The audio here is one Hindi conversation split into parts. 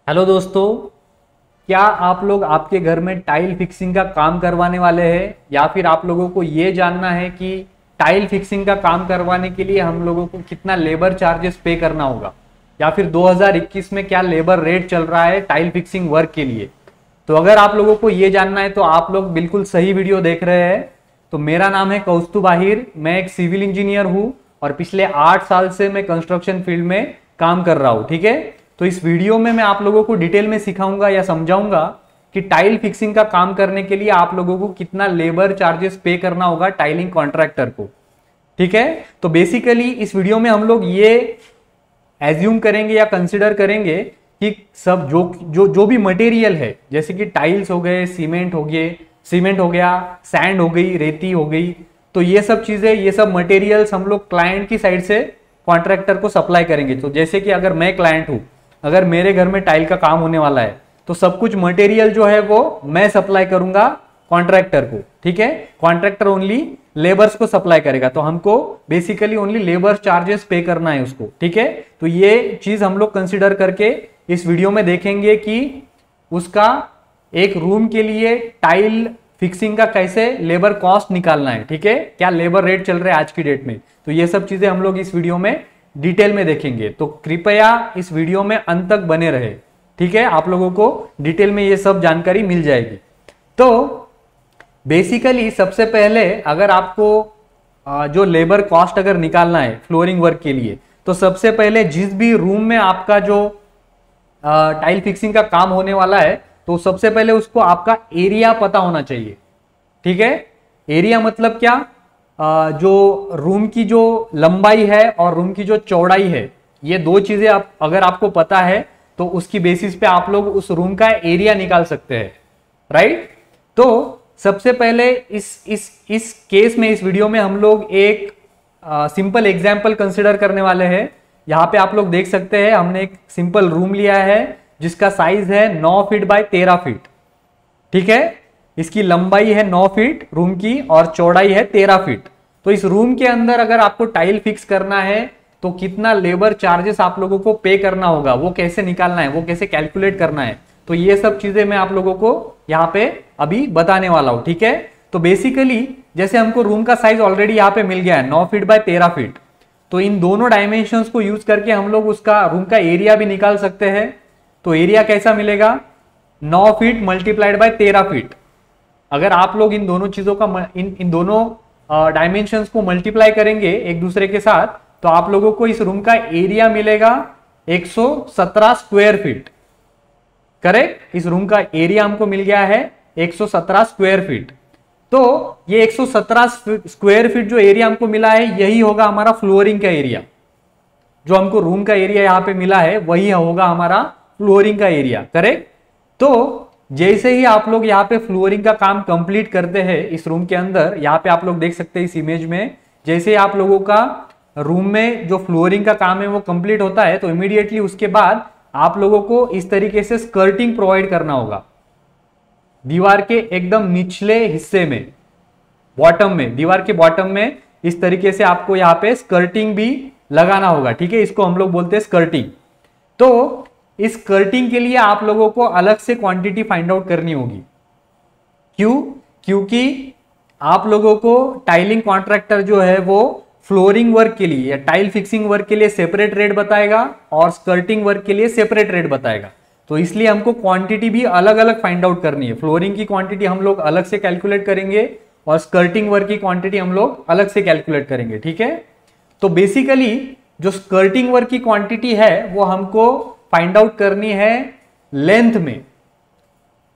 हेलो दोस्तों। क्या आप लोग आपके घर में टाइल फिक्सिंग का काम करवाने वाले हैं या फिर आप लोगों को ये जानना है कि टाइल फिक्सिंग का काम करवाने के लिए हम लोगों को कितना लेबर चार्जेस पे करना होगा या फिर 2021 में क्या लेबर रेट चल रहा है टाइल फिक्सिंग वर्क के लिए। तो अगर आप लोगों को ये जानना है तो आप लोग बिल्कुल सही वीडियो देख रहे हैं। तो मेरा नाम है कौस्तुभ आहिर, मैं एक सिविल इंजीनियर हूं और पिछले 8 साल से मैं कंस्ट्रक्शन फील्ड में काम कर रहा हूं। ठीक है, तो इस वीडियो में मैं आप लोगों को डिटेल में सिखाऊंगा या समझाऊंगा कि टाइल फिक्सिंग का काम करने के लिए आप लोगों को कितना लेबर चार्जेस पे करना होगा टाइलिंग कॉन्ट्रैक्टर को। ठीक है, तो बेसिकली इस वीडियो में हम लोग ये एज्यूम करेंगे या कंसिडर करेंगे कि सब जो जो जो भी मटेरियल है, जैसे कि टाइल्स हो गए, सीमेंट हो गया, सैंड हो गई, रेती हो गई, तो ये सब चीजें, ये सब मटेरियल्स हम लोग क्लाइंट की साइड से कॉन्ट्रैक्टर को सप्लाई करेंगे। तो जैसे कि अगर मैं क्लाइंट हूं, अगर मेरे घर में टाइल का काम होने वाला है तो सब कुछ मटेरियल जो है वो मैं सप्लाई करूंगा कॉन्ट्रैक्टर को। ठीक है, कॉन्ट्रैक्टर ओनली लेबर्स को सप्लाई करेगा, तो हमको बेसिकली ओनली लेबर चार्जेस पे करना है उसको। ठीक है, तो ये चीज हम लोग कंसिडर करके इस वीडियो में देखेंगे कि उसका एक रूम के लिए टाइल फिक्सिंग का कैसे लेबर कॉस्ट निकालना है। ठीक है, क्या लेबर रेट चल रहा है आज की डेट में, तो ये सब चीजें हम लोग इस वीडियो में डिटेल में देखेंगे। तो कृपया इस वीडियो में अंत तक बने रहे। ठीक है, आप लोगों को डिटेल में ये सब जानकारी मिल जाएगी। तो बेसिकली सबसे पहले अगर आपको जो लेबर कॉस्ट अगर निकालना है फ्लोरिंग वर्क के लिए, तो सबसे पहले जिस भी रूम में आपका जो टाइल फिक्सिंग का काम होने वाला है, तो सबसे पहले उसको आपका एरिया पता होना चाहिए। ठीक है, एरिया मतलब क्या, जो रूम की जो लंबाई है और रूम की जो चौड़ाई है, ये दो चीजें आप अगर आपको पता है तो उसकी बेसिस पे आप लोग उस रूम का एरिया निकाल सकते हैं। राइट, तो सबसे पहले इस केस में, इस वीडियो में हम लोग एक सिंपल एग्जांपल कंसिडर करने वाले हैं। यहाँ पे आप लोग देख सकते हैं, हमने एक सिंपल रूम लिया है जिसका साइज है 9 फीट बाय 13 फीट। ठीक है, इसकी लंबाई है 9 फीट रूम की और चौड़ाई है 13 फीट। तो इस रूम के अंदर अगर आपको टाइल फिक्स करना है तो कितना लेबर चार्जेस आप लोगों को पे करना होगा, वो कैसे निकालना है, वो कैसे कैलकुलेट करना है, तो ये सब चीजें मैं आप लोगों को यहाँ पे अभी बताने वाला हूं। ठीक है, तो बेसिकली जैसे हमको रूम का साइज ऑलरेडी यहाँ पे मिल गया है 9 फीट बाय 13 फीट, तो इन दोनों डायमेंशंस को यूज करके हम लोग उसका रूम का एरिया भी निकाल सकते हैं। तो एरिया कैसा मिलेगा, 9 फीट मल्टीप्लाइड बाय 13 फीट। अगर आप लोग इन दोनों चीजों का इन दोनों डायमेंशंस को मल्टीप्लाई करेंगे एक दूसरे के साथ, तो आप लोगों को इस रूम का एरिया मिलेगा 117 स्क्वायर फीट। करेक्ट, इस रूम का एरिया हमको मिल गया है 117 स्क्वायर फीट। तो ये 117 स्क्वायर फीट जो एरिया हमको मिला है, यही होगा हमारा फ्लोरिंग का एरिया। जो हमको रूम का एरिया यहाँ पे मिला है वही होगा हमारा फ्लोरिंग का एरिया। करेक्ट, तो जैसे ही आप लोग यहाँ पे फ्लोरिंग का काम कंप्लीट करते हैं इस रूम के अंदर, यहाँ पे आप लोग देख सकते हैं इस इमेज में, जैसे ही आप लोगों का रूम में जो फ्लोरिंग का काम है वो कंप्लीट होता है, तो इमीडिएटली उसके बाद आप लोगों को इस तरीके से स्कर्टिंग प्रोवाइड करना होगा दीवार के एकदम निचले हिस्से में, बॉटम में, दीवार के बॉटम में इस तरीके से आपको यहाँ पे स्कर्टिंग भी लगाना होगा। ठीक है, इसको हम लोग बोलते हैं स्कर्टिंग। तो इस स्कर्टिंग के लिए आप लोगों को अलग से क्वांटिटी फाइंड आउट करनी होगी। क्यों, क्योंकि आप लोगों को टाइलिंग कॉन्ट्रैक्टर जो है वो फ्लोरिंग वर्क के लिए या टाइल फिक्सिंग वर्क के लिए सेपरेट रेट बताएगा और स्कर्टिंग वर्क के लिए सेपरेट रेट बताएगा। तो इसलिए हमको क्वांटिटी भी अलग अलग फाइंड आउट करनी है। फ्लोरिंग की क्वांटिटी हम लोग अलग से कैलकुलेट करेंगे और स्कर्टिंग वर्क की क्वांटिटी हम लोग अलग से कैलकुलेट करेंगे। ठीक है, तो बेसिकली जो स्कर्टिंग वर्क की क्वांटिटी है वो हमको फाइंड आउट करनी है लेंथ में।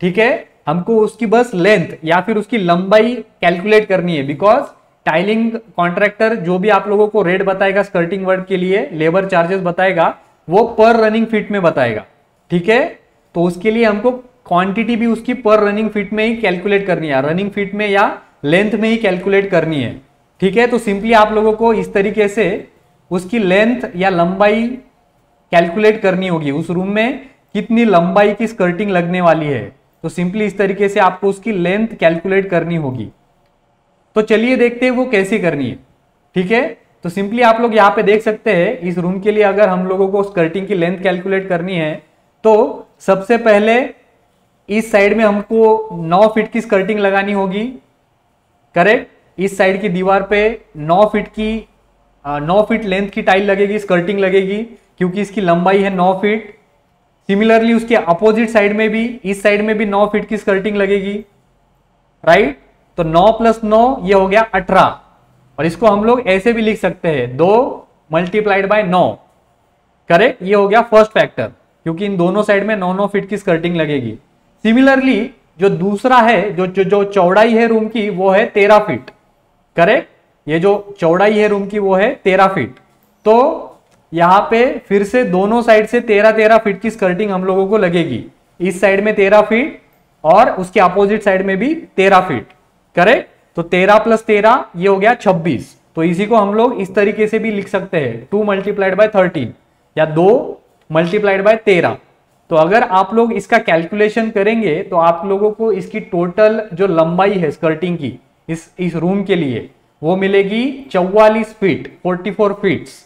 ठीक है, हमको उसकी बस लेंथ या फिर उसकी लंबाई कैलकुलेट करनी है, बिकॉज टाइलिंग कॉन्ट्रैक्टर जो भी आप लोगों को रेट बताएगा स्कर्टिंग वर्क के लिए, लेबर चार्जेस बताएगा, वो पर रनिंग फीट में बताएगा। ठीक है, तो उसके लिए हमको क्वांटिटी भी उसकी पर रनिंग फीट में ही कैलकुलेट करनी है, रनिंग फीट में या लेंथ में ही कैलकुलेट करनी है। ठीक है, तो सिंपली आप लोगों को इस तरीके से उसकी लेंथ या लंबाई कैलकुलेट करनी होगी, उस रूम में कितनी लंबाई की स्कर्टिंग लगने वाली है, तो सिंपली इस तरीके से आपको उसकी लेंथ कैलकुलेट करनी होगी। तो चलिए देखते हैं वो कैसे करनी है। ठीक है, तो सिंपली आप लोग यहाँ पे देख सकते हैं इस रूम के लिए अगर हम लोगों को स्कर्टिंग की लेंथ कैलकुलेट करनी है तो सबसे पहले इस साइड में हमको 9 फीट की स्कर्टिंग लगानी होगी, करेक्ट। इस साइड की दीवार पे 9 फीट लेंथ की टाइल लगेगी, स्कर्टिंग लगेगी, क्योंकि इसकी लंबाई है 9 फीट। सिमिलरली उसके अपोजिट साइड में भी, इस साइड में भी 9 फीट की स्कर्टिंग लगेगी, राइट। तो 9 + 9 ये हो गया 18, और इसको हम लोग ऐसे भी लिख सकते हैं 2 × 9, करेक्ट। ये हो गया फर्स्ट फैक्टर, क्योंकि इन दोनों साइड में 9-9 फीट की स्कर्टिंग लगेगी। सिमिलरली जो दूसरा है, जो चौड़ाई है रूम की, वो है 13 फीट, करेक्ट। ये जो चौड़ाई है रूम की वो है 13 फीट। तो यहां पे फिर से दोनों साइड से 13-13 फीट की स्कर्टिंग हम लोगों को लगेगी। इस साइड में 13 फीट और उसके अपोजिट साइड में भी 13 फीट, करेक्ट। तो 13 + 13 ये हो गया 26। तो इसी को हम लोग इस तरीके से भी लिख सकते हैं 2 × 13 या 2 × 13। तो अगर आप लोग इसका कैलकुलेशन करेंगे तो आप लोगों को इसकी टोटल जो लंबाई है स्कर्टिंग की इस रूम के लिए वो मिलेगी 44 फीट, 44 फीट्स।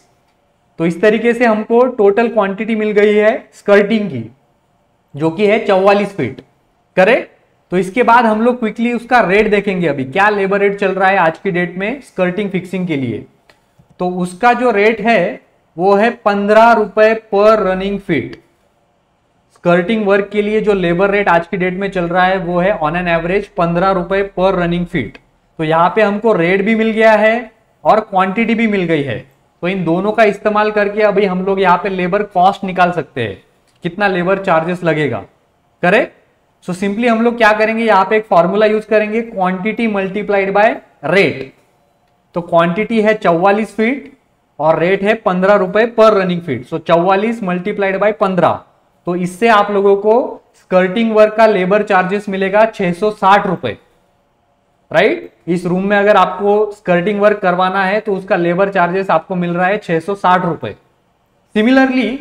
तो इस तरीके से हमको टोटल क्वांटिटी मिल गई है स्कर्टिंग की, जो कि है 44 फीट, करेक्ट। तो इसके बाद हम लोग क्विकली उसका रेट देखेंगे, अभी क्या लेबर रेट चल रहा है आज की डेट में स्कर्टिंग फिक्सिंग के लिए। तो उसका जो रेट है वो है 15 रुपए पर रनिंग फीट। स्कर्टिंग वर्क के लिए जो लेबर रेट आज की डेट में चल रहा है वो है ऑन एन एवरेज 15 रुपए पर रनिंग फीट। तो यहाँ पे हमको रेट भी मिल गया है और क्वांटिटी भी मिल गई है। तो इन दोनों का इस्तेमाल करके अभी हम लोग यहाँ पे लेबर कॉस्ट निकाल सकते हैं, कितना लेबर चार्जेस लगेगा, करेक्ट। सो सिंपली हम लोग क्या करेंगे, यहाँ पे एक फॉर्मूला यूज करेंगे, क्वांटिटी मल्टीप्लाइड बाय रेट। तो क्वांटिटी है 44 फीट और रेट है 15 रुपए पर रनिंग फीट। सो 44 × 15। तो इससे आप लोगों को स्कर्टिंग वर्क का लेबर चार्जेस मिलेगा 660 रुपए, राइट। इस रूम में अगर आपको स्कर्टिंग वर्क करवाना है तो उसका लेबर चार्जेस आपको मिल रहा है 660 रुपए। सिमिलरली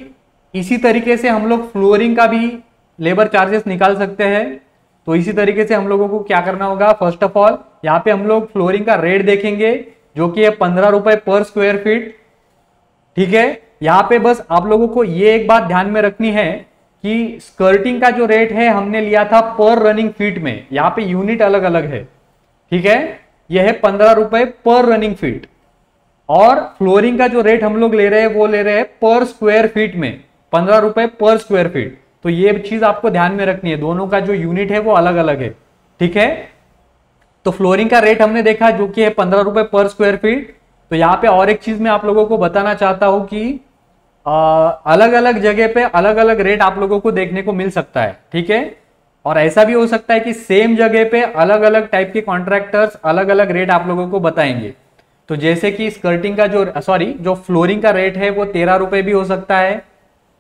इसी तरीके से हम लोग फ्लोरिंग का भी लेबर चार्जेस निकाल सकते हैं। तो इसी तरीके से हम लोगों को क्या करना होगा, फर्स्ट ऑफ ऑल यहाँ पे हम लोग फ्लोरिंग का रेट देखेंगे, जो कि है 15 रुपए पर स्क्वायर फीट, ठीक है। यहाँ पे बस आप लोगों को ये एक बात ध्यान में रखनी है कि स्कर्टिंग का जो रेट है हमने लिया था पर रनिंग फीट में, यहाँ पे यूनिट अलग अलग है, ठीक है। यह है 15 रुपए पर रनिंग फीट, और फ्लोरिंग का जो रेट हम लोग ले रहे हैं वो ले रहे हैं पर स्क्वायर फीट में, 15 रुपए पर स्क्वायर फीट। तो ये चीज आपको ध्यान में रखनी है, दोनों का जो यूनिट है वो अलग अलग है, ठीक है। तो फ्लोरिंग का रेट हमने देखा जो कि है 15 रुपए पर स्क्वायर फीट। तो यहाँ पे और एक चीज मैं आप लोगों को बताना चाहता हूं कि अलग अलग जगह पे अलग अलग रेट आप लोगों को देखने को मिल सकता है, ठीक है। और ऐसा भी हो सकता है कि सेम जगह पे अलग अलग टाइप के कॉन्ट्रैक्टर्स अलग अलग रेट आप लोगों को बताएंगे। तो जैसे कि स्कर्टिंग का जो फ्लोरिंग का रेट है वो 13 रुपए भी हो सकता है,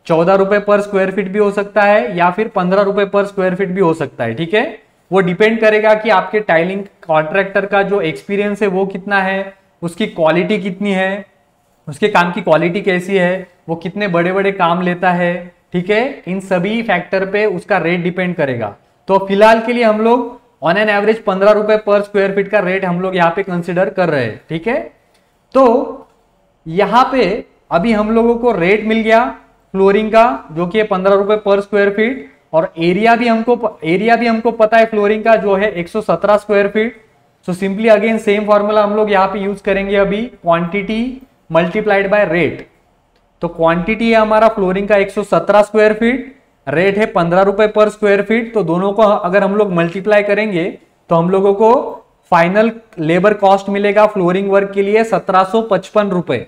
14 रुपए पर स्क्वायर फीट भी हो सकता है, या फिर 15 रुपए पर स्क्वायर फीट भी हो सकता है, ठीक है। वो डिपेंड करेगा कि आपके टाइलिंग कॉन्ट्रैक्टर का जो एक्सपीरियंस है वो कितना है, उसकी क्वालिटी कितनी है, उसके काम की क्वालिटी कैसी है, वो कितने बड़े बड़े काम लेता है, ठीक है। इन सभी फैक्टर पे उसका रेट डिपेंड करेगा। तो फिलहाल के लिए हम लोग ऑन एन एवरेज 15 रुपए पर स्क्वायर फीट का रेट हम लोग यहाँ पे कंसिडर कर रहे हैं, ठीक है। तो यहाँ पे अभी हम लोगों को रेट मिल गया फ्लोरिंग का, जो कि 15 रुपए पर स्क्वायर फीट, और एरिया भी हमको पता है फ्लोरिंग का, जो है 117 square feet. So simply again same formula हम लोग यहाँ पे यूज करेंगे अभी, क्वांटिटी मल्टीप्लाइड बाय रेट। तो क्वांटिटी है हमारा फ्लोरिंग का 117 स्क्वायर फीट, रेट है 15 रुपए पर स्क्वायर फीट। तो दोनों को अगर हम लोग मल्टीप्लाई करेंगे तो हम लोगों को फाइनल लेबर कॉस्ट मिलेगा फ्लोरिंग वर्क के लिए 1755 रुपए,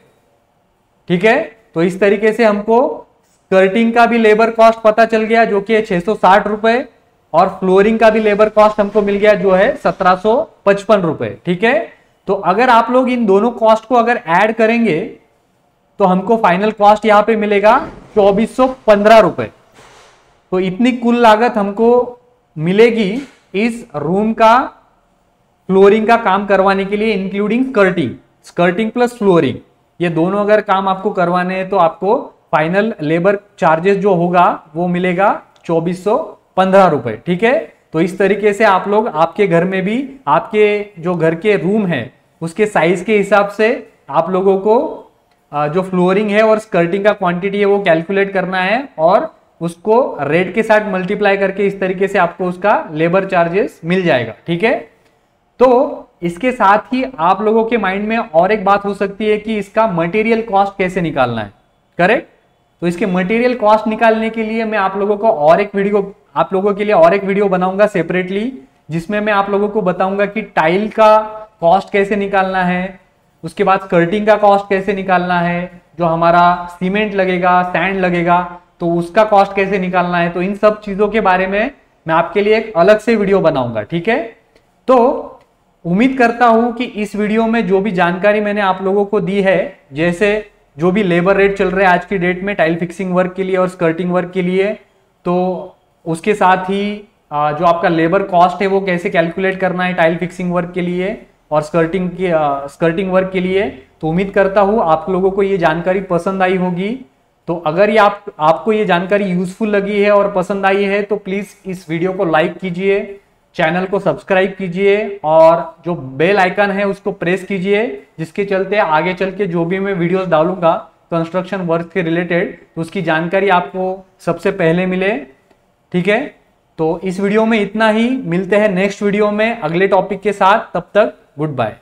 ठीक है। तो इस तरीके से हमको स्कर्टिंग का भी लेबर कॉस्ट पता चल गया जो कि 660 रुपए, और फ्लोरिंग का भी लेबर कॉस्ट हमको मिल गया जो है 1755 रुपए, ठीक है। तो अगर आप लोग इन दोनों कॉस्ट को अगर ऐड करेंगे तो हमको फाइनल कॉस्ट यहां पे मिलेगा 2415 रुपए। तो इतनी कुल लागत हमको मिलेगी इस रूम का फ्लोरिंग का काम करवाने के लिए, इंक्लूडिंग स्कर्टिंग प्लस फ्लोरिंग, ये दोनों अगर काम आपको करवाने हैं तो आपको फाइनल लेबर चार्जेस जो होगा वो मिलेगा 2415 रुपए, ठीक है। तो इस तरीके से आप लोग आपके घर में भी आपके जो घर के रूम है उसके साइज के हिसाब से आप लोगों को जो फ्लोरिंग है और स्कर्टिंग का क्वांटिटी है वो कैलकुलेट करना है, और उसको रेट के साथ मल्टीप्लाई करके इस तरीके से आपको उसका लेबर चार्जेस मिल जाएगा। ठीक है, तो इसके साथ ही आप लोगों के माइंड में और एक बात हो सकती है कि इसका मटेरियल कॉस्ट कैसे निकालना है, करेक्ट। तो इसके मटेरियल कॉस्ट निकालने के लिए मैं आप लोगों के लिए और एक वीडियो बनाऊंगा सेपरेटली, जिसमें मैं आप लोगों को बताऊंगा कि टाइल का कॉस्ट कैसे निकालना है, उसके बाद स्कर्टिंग का कॉस्ट कैसे निकालना है, जो हमारा सीमेंट लगेगा, सैंड लगेगा, तो उसका कॉस्ट कैसे निकालना है। तो इन सब चीजों के बारे में मैं आपके लिए एक अलग से वीडियो बनाऊंगा। ठीक है, तो उम्मीद करता हूं कि इस वीडियो में जो भी जानकारी मैंने आप लोगों को दी है, जैसे जो भी लेबर रेट चल रहा है आज की डेट में टाइल फिक्सिंग वर्क के लिए और स्कर्टिंग वर्क के लिए, तो उसके साथ ही जो आपका लेबर कॉस्ट है वो कैसे कैलकुलेट करना है टाइल फिक्सिंग वर्क के लिए और स्कर्टिंग वर्क के लिए। तो उम्मीद करता हूं आप लोगों को ये जानकारी पसंद आई होगी। तो अगर ये आपको ये जानकारी यूजफुल लगी है और पसंद आई है तो प्लीज इस वीडियो को लाइक कीजिए, चैनल को सब्सक्राइब कीजिए और जो बेल आइकन है उसको प्रेस कीजिए, जिसके चलते आगे चल के जो भी मैं वीडियोस डालूंगा कंस्ट्रक्शन वर्क के रिलेटेड, तो उसकी जानकारी आपको सबसे पहले मिले। ठीक है, तो इस वीडियो में इतना ही, मिलते हैं नेक्स्ट वीडियो में अगले टॉपिक के साथ, तब तक गुड बाय।